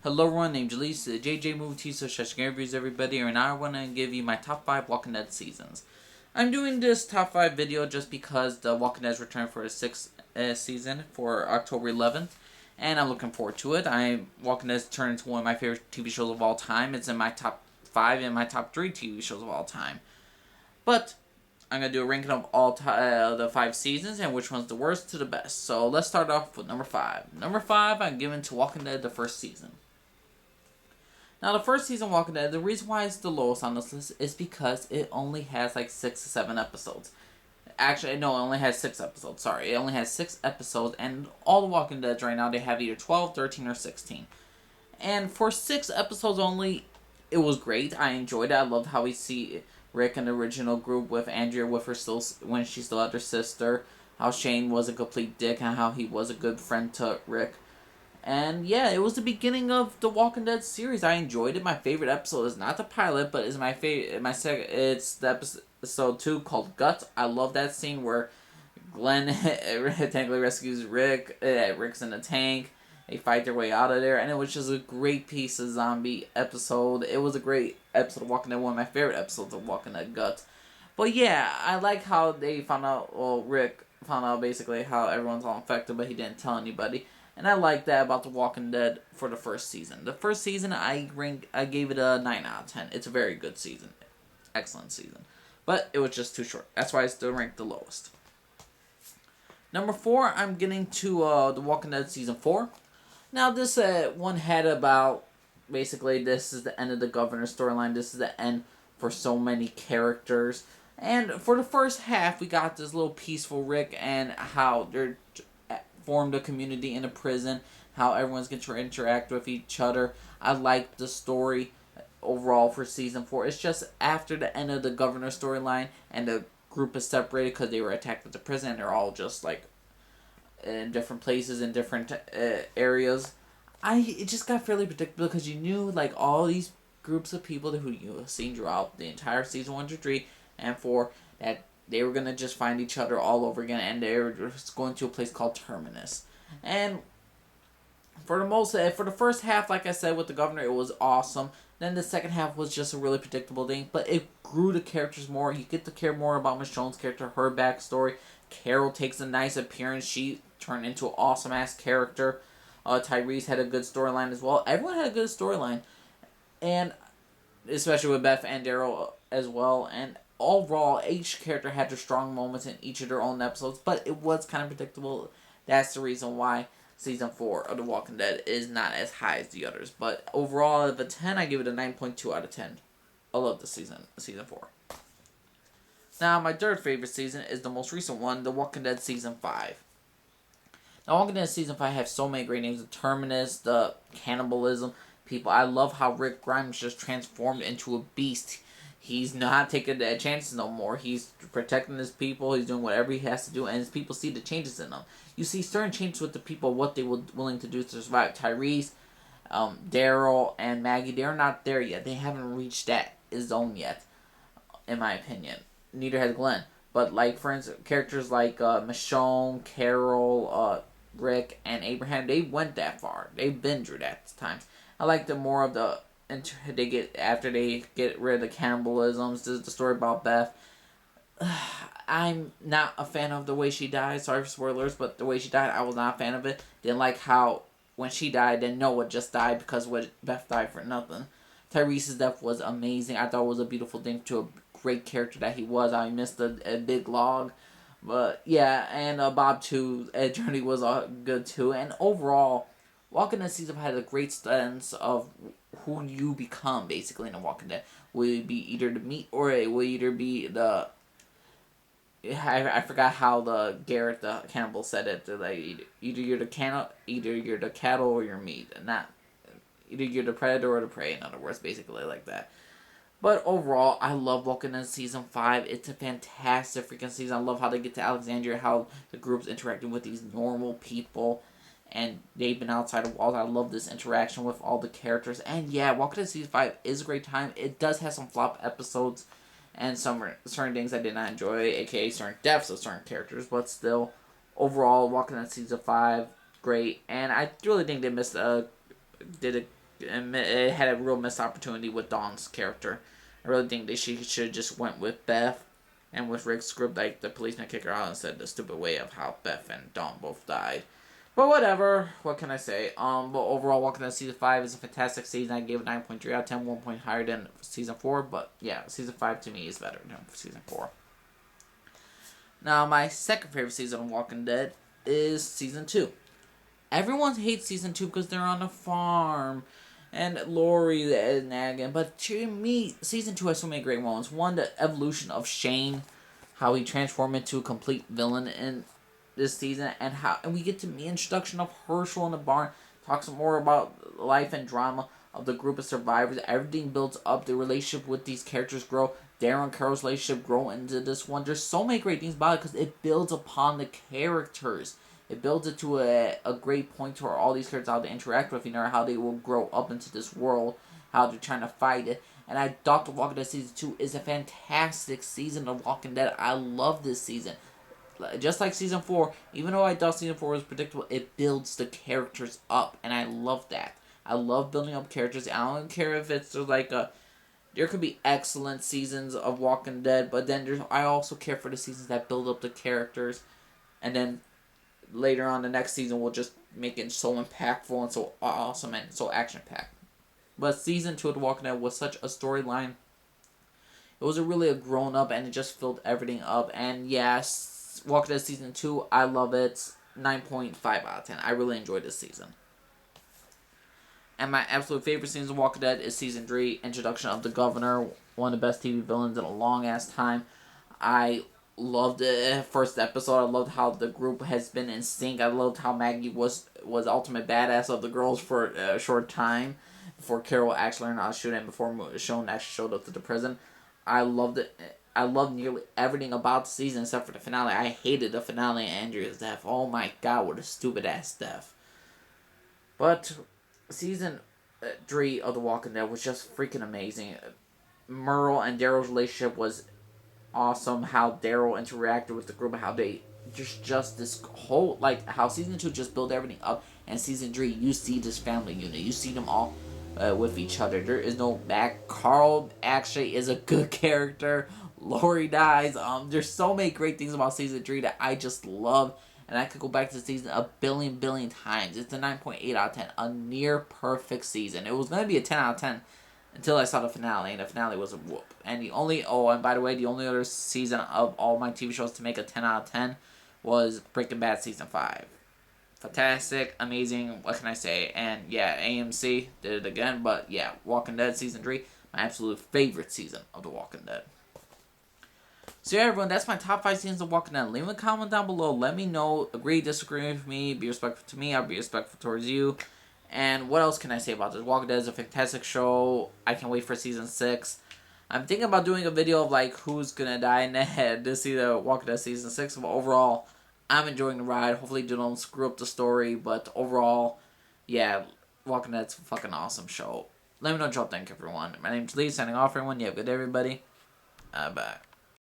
Hello everyone, named Jalise, JJ Movie TV Social Reviews everybody, and I want to give you my top 5 Walking Dead seasons. I'm doing this top 5 video just because The Walking Dead's returned for the 6th season for October 11th, and I'm looking forward to it. Walking Dead's turned into one of my favorite TV shows of all time. It's in my top 5 and my top 3 TV shows of all time. But I'm going to do a ranking of the 5 seasons and which one's the worst to the best. So let's start off with number 5. Number 5, I'm giving to Walking Dead the first season. Now, the first season of Walking Dead, the reason why it's the lowest on this list is because it only has like 6 to 7 episodes. Actually, no, it only has 6 episodes. Sorry, it only has 6 episodes, and all the Walking Deads right now, they have either 12, 13, or 16. And for 6 episodes only, it was great. I enjoyed it. I loved how we see Rick in the original group with Andrea with her still when she still had her sister. How Shane was a complete dick and how he was a good friend to Rick. And yeah, it was the beginning of the Walking Dead series. I enjoyed it. My favorite episode is not the pilot, but is my favorite. It's the episode 2 called Guts. I love that scene where Glenn technically rescues Rick. Rick's in the tank. They fight their way out of there, and it was just a great piece of zombie episode. It was a great episode of Walking Dead. One of my favorite episodes of Walking Dead Guts. But yeah, I like how they found out. Well, Rick found out basically how everyone's all infected, but he didn't tell anybody. And I like that about The Walking Dead for the first season. The first season, I gave it a 9 out of 10. It's a very good season. Excellent season. But it was just too short. That's why it's still ranked the lowest. Number 4, I'm getting to The Walking Dead Season 4. Now, this one had about, basically, this is the end of the Governor storyline. This is the end for so many characters. And for the first half, we got this little peaceful Rick and how they're formed a community in a prison, how everyone's going to interact with each other. I like the story overall for season 4. It's just after the end of the Governor storyline and the group is separated because they were attacked at the prison and they're all just like in different places in different areas. It just got fairly predictable because you knew like all these groups of people who you have seen throughout the entire season 1 to 3 and 4 that they were gonna just find each other all over again, and they were just going to a place called Terminus. And for the first half, like I said with the Governor, it was awesome. Then the second half was just a really predictable thing, but it grew the characters more. You get to care more about Michonne's character, her backstory. Carol takes a nice appearance. She turned into an awesome ass character. Tyrese had a good storyline as well. Everyone had a good storyline, and especially with Beth and Daryl as well. And overall, each character had their strong moments in each of their own episodes, but it was kind of predictable. That's the reason why season 4 of The Walking Dead is not as high as the others. But overall, out of a 10, I give it a 9.2 out of 10. I love the season 4. Now, my third favorite season is the most recent one, The Walking Dead Season 5. Now, Walking Dead Season 5 have so many great names. The Terminus, the cannibalism, people. I love how Rick Grimes just transformed into a beast. He's not taking the chances no more. He's protecting his people. He's doing whatever he has to do, and his people see the changes in him. You see certain changes with the people, what they were willing to do to survive. Tyrese, Daryl, and Maggie, they're not there yet. They haven't reached that zone yet, in my opinion. Neither has Glenn. But, like, for instance, characters like Michonne, Carol, Rick, and Abraham, they went that far. They've been through that time. I like the more of the after they get rid of the cannibalisms. This is the story about Beth. I'm not a fan of the way she died. Sorry for spoilers, but the way she died, I was not a fan of it. Didn't like how when she died, then Noah just died because Beth died for nothing. Tyrese's death was amazing. I thought it was a beautiful thing to a great character that he was. I missed a big log. But yeah, and Bob too. Journey was good too. And overall, Walking Dead season had a great sense of who you become basically in a Walking Dead. Will it be either the meat or it will either be the I forgot how the Garrett the cannibal said it. Like either you're the cattle or your meat, and not either you're the predator or the prey. In other words, basically like that. But overall, I love Walking Dead Season 5. It's a fantastic freaking season. I love how they get to Alexandria, how the group's interacting with these normal people, and they've been outside of walls. I love this interaction with all the characters. And yeah, Walking Dead Season 5 is a great time. It does have some flop episodes and some certain things I did not enjoy, aka certain deaths of certain characters, but still, overall, Walking Dead Season 5, great. And I really think they did a it had a real missed opportunity with Dawn's character. I really think that she should have just went with Beth, and with Rick's script, like the policeman kick her out instead of the stupid way of how Beth and Dawn both died. But whatever, what can I say? But overall, Walking Dead Season 5 is a fantastic season. I gave it 9.3 out of 10, 1 point higher than Season 4. But yeah, Season 5 to me is better than Season 4. Now, my second favorite season of Walking Dead is Season 2. Everyone hates Season 2 because they're on a farm. And Lori is nagging. But to me, Season 2 has so many great moments. One, the evolution of Shane. How he transformed into a complete villain in this season, and we get to the introduction of Hershel in the barn, talks more about life and drama of the group of survivors. Everything builds up, the relationship with these characters grow, Daryl and Carol's relationship grow into this one. There's so many great things about it because it builds upon the characters. It builds it to a great point to where all these characters, how they interact with how they will grow up into this world, how they're trying to fight it. And I thought The Walking Dead Season 2 is a fantastic season of Walking Dead. I love this season. Just like Season 4, even though I thought Season 4 was predictable, it builds the characters up, and I love that. I love building up characters. I don't care if it's like a... There could be excellent seasons of Walking Dead, but then I also care for the seasons that build up the characters, and then later on the next season will just make it so impactful and so awesome and so action-packed. But Season 2 of The Walking Dead was such a storyline. It was really a grown-up, and it just filled everything up. And yes, Walking Dead Season 2, I love it. 9.5 out of 10. I really enjoyed this season. And my absolute favorite season of Walking Dead is Season 3, Introduction of the Governor. One of the best TV villains in a long-ass time. I loved the first episode. I loved how the group has been in sync. I loved how Maggie was ultimate badass of the girls for a short time. Before Carol actually learned how to shoot and before Michonne actually showed up to the prison. I loved it. I loved nearly everything about the season except for the finale. I hated the finale and Andrea's death. Oh my god, what a stupid ass death. But Season 3 of The Walking Dead was just freaking amazing. Merle and Daryl's relationship was awesome. How Daryl interacted with the group and how they just this whole, like, how Season 2 just built everything up. And Season 3, you see this family unit. You see them all with each other. There is no back. Carl actually is a good character. Lori dies. There's so many great things about Season 3 that I just love. And I could go back to the season a billion times. It's a 9.8 out of 10. A near perfect season. It was going to be a 10 out of 10 until I saw the finale. And the finale was a whoop. And and by the way, the only other season of all my TV shows to make a 10 out of 10 was Breaking Bad Season 5. Fantastic, amazing, what can I say? And yeah, AMC did it again, but yeah, Walking Dead Season 3, my absolute favorite season of The Walking Dead. So yeah, everyone, that's my top 5 seasons of Walking Dead. Leave a comment down below, let me know, agree, disagree with me, be respectful to me, I'll be respectful towards you. And what else can I say about this? Walking Dead is a fantastic show, I can't wait for Season 6. I'm thinking about doing a video of like who's gonna die in the head to see the Walking Dead Season 6, but overall, I'm enjoying the ride. Hopefully they don't screw up the story, but overall, yeah, Walking Dead's a fucking awesome show. Let me know what y'all think, everyone. My name's Lee, signing off, everyone. You have a good day, everybody. Bye.